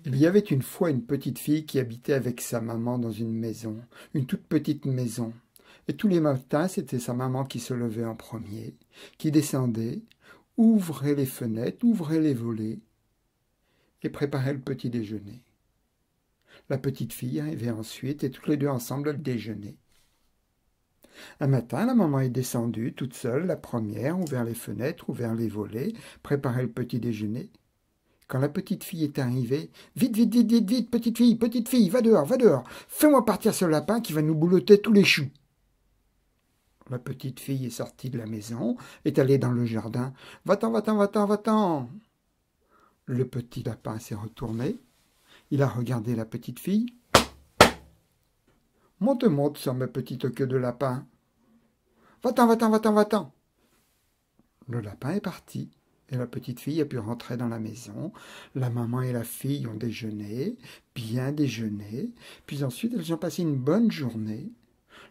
Il y avait une fois une petite fille qui habitait avec sa maman dans une maison, une toute petite maison. Et tous les matins, c'était sa maman qui se levait en premier, qui descendait, ouvrait les fenêtres, ouvrait les volets et préparait le petit déjeuner. La petite fille arrivait ensuite et toutes les deux ensemble elles déjeunaient. Un matin, la maman est descendue, toute seule, la première, ouvert les fenêtres, ouvert les volets, préparait le petit déjeuner. Quand la petite fille est arrivée, « Vite, vite, vite, vite, vite, petite fille, va dehors, fais-moi partir ce lapin qui va nous boulotter tous les choux. » La petite fille est sortie de la maison, est allée dans le jardin. « Va-t'en, va-t'en, va-t'en, va-t'en » Le petit lapin s'est retourné, il a regardé la petite fille. « Monte, monte sur ma petite queue de lapin. Va-t'en, va-t'en, va-t'en, va-t'en » Le lapin est parti. Et la petite fille a pu rentrer dans la maison. La maman et la fille ont déjeuné, bien déjeuné, puis ensuite elles ont passé une bonne journée.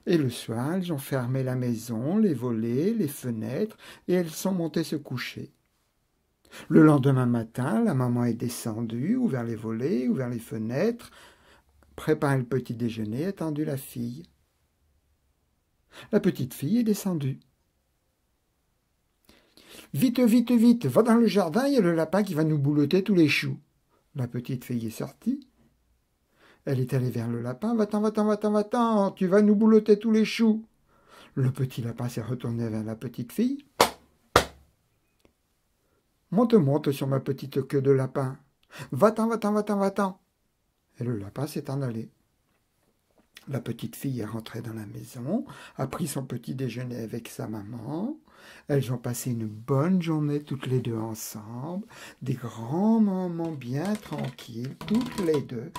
Et le soir, elles ont fermé la maison, les volets, les fenêtres, et elles sont montées se coucher. Le lendemain matin, la maman est descendue, ouvert les volets, ouvert les fenêtres, préparé le petit déjeuner, attendu la fille. La petite fille est descendue. Vite, vite, vite, va dans le jardin, il y a le lapin qui va nous boulotter tous les choux. La petite fille est sortie. Elle est allée vers le lapin. Va-t'en, va-t'en, va-t'en, va-t'en, tu vas nous boulotter tous les choux. Le petit lapin s'est retourné vers la petite fille. Monte, monte sur ma petite queue de lapin. Va-t'en, va-t'en, va-t'en, va-t'en. Et le lapin s'est en allé. La petite fille est rentrée dans la maison, a pris son petit déjeuner avec sa maman. Elles ont passé une bonne journée toutes les deux ensemble, des grands moments bien tranquilles, toutes les deux.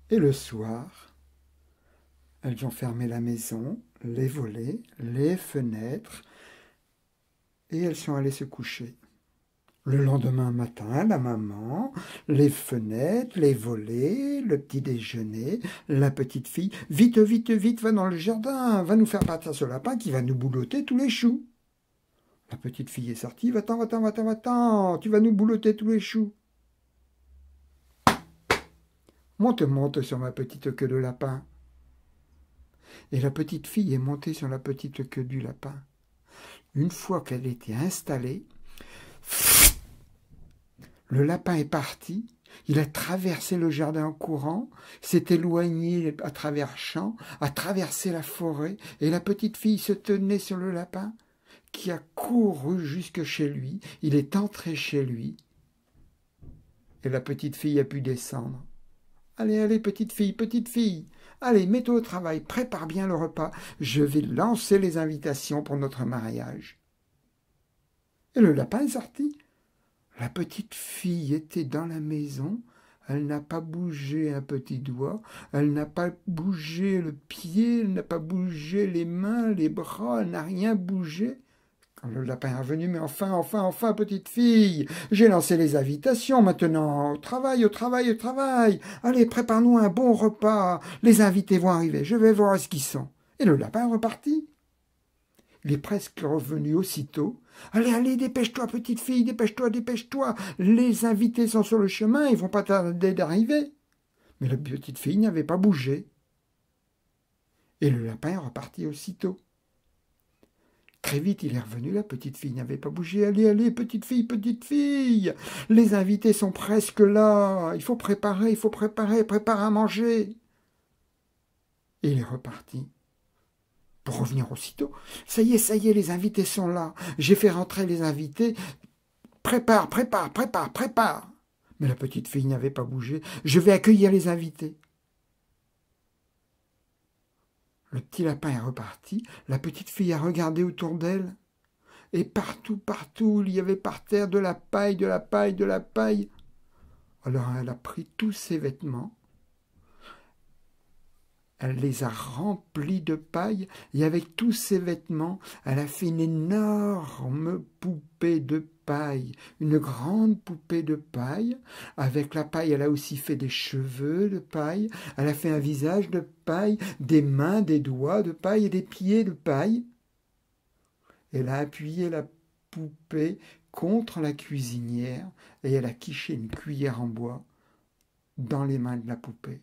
Et le soir, elles ont fermé la maison, les volets, les fenêtres, et elles sont allées se coucher. Le lendemain matin, la maman, les fenêtres, les volets, le petit déjeuner, la petite fille, « Vite, vite, vite, va dans le jardin, va nous faire partir ce lapin qui va nous boulotter tous les choux. » La petite fille est sortie, « Va-t'en, va-t'en, va-t'en, va-t'en, tu vas nous boulotter tous les choux. » Monte, monte sur ma petite queue de lapin. Et la petite fille est montée sur la petite queue du lapin. Une fois qu'elle était installée, le lapin est parti, il a traversé le jardin en courant, s'est éloigné à travers champs, a traversé la forêt, et la petite fille se tenait sur le lapin, qui a couru jusque chez lui. Il est entré chez lui, et la petite fille a pu descendre. Allez, allez, petite fille, allez, mets-toi au travail, prépare bien le repas, je vais lancer les invitations pour notre mariage. Et le lapin est sorti. La petite fille était dans la maison, elle n'a pas bougé un petit doigt, elle n'a pas bougé le pied, elle n'a pas bougé les mains, les bras, elle n'a rien bougé. Quand le lapin est revenu, mais enfin, petite fille, j'ai lancé les invitations, maintenant, au travail, au travail, au travail. Allez, prépare-nous un bon repas, les invités vont arriver, je vais voir ce qu'ils sont. Et le lapin est reparti. Il est presque revenu aussitôt. Allez, allez, dépêche-toi, petite fille, dépêche-toi, dépêche-toi. Les invités sont sur le chemin, ils vont pas tarder d'arriver. Mais la petite fille n'avait pas bougé. Et le lapin est reparti aussitôt. Très vite, il est revenu, la petite fille n'avait pas bougé. Allez, allez, petite fille, les invités sont presque là. Il faut préparer, prépare à manger. Et il est reparti. Pour revenir aussitôt. Ça y est, les invités sont là. J'ai fait rentrer les invités. Prépare. Mais la petite fille n'avait pas bougé. Je vais accueillir les invités. Le petit lapin est reparti. La petite fille a regardé autour d'elle. Et partout, il y avait par terre de la paille. Alors elle a pris tous ses vêtements. Elle les a remplis de paille et avec tous ses vêtements, elle a fait une énorme poupée de paille, une grande poupée de paille. Avec la paille, elle a aussi fait des cheveux de paille, elle a fait un visage de paille, des mains, des doigts de paille et des pieds de paille. Elle a appuyé la poupée contre la cuisinière et elle a quiché une cuillère en bois dans les mains de la poupée.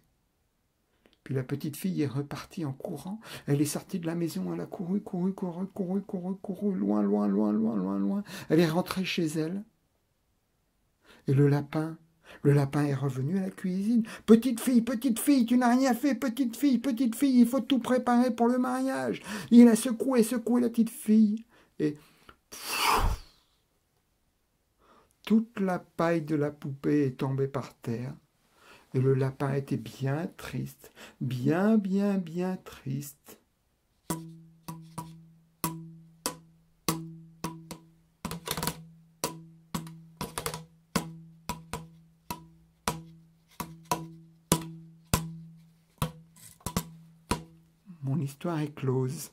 Puis la petite fille est repartie en courant. Elle est sortie de la maison, elle a couru, loin, loin, loin, loin, loin, loin. Elle est rentrée chez elle. Et le lapin est revenu à la cuisine. Petite fille, tu n'as rien fait, petite fille, il faut tout préparer pour le mariage. Il a secoué la petite fille. Et toute la paille de la poupée est tombée par terre. Et le lapin était bien triste, bien triste. Mon histoire est close.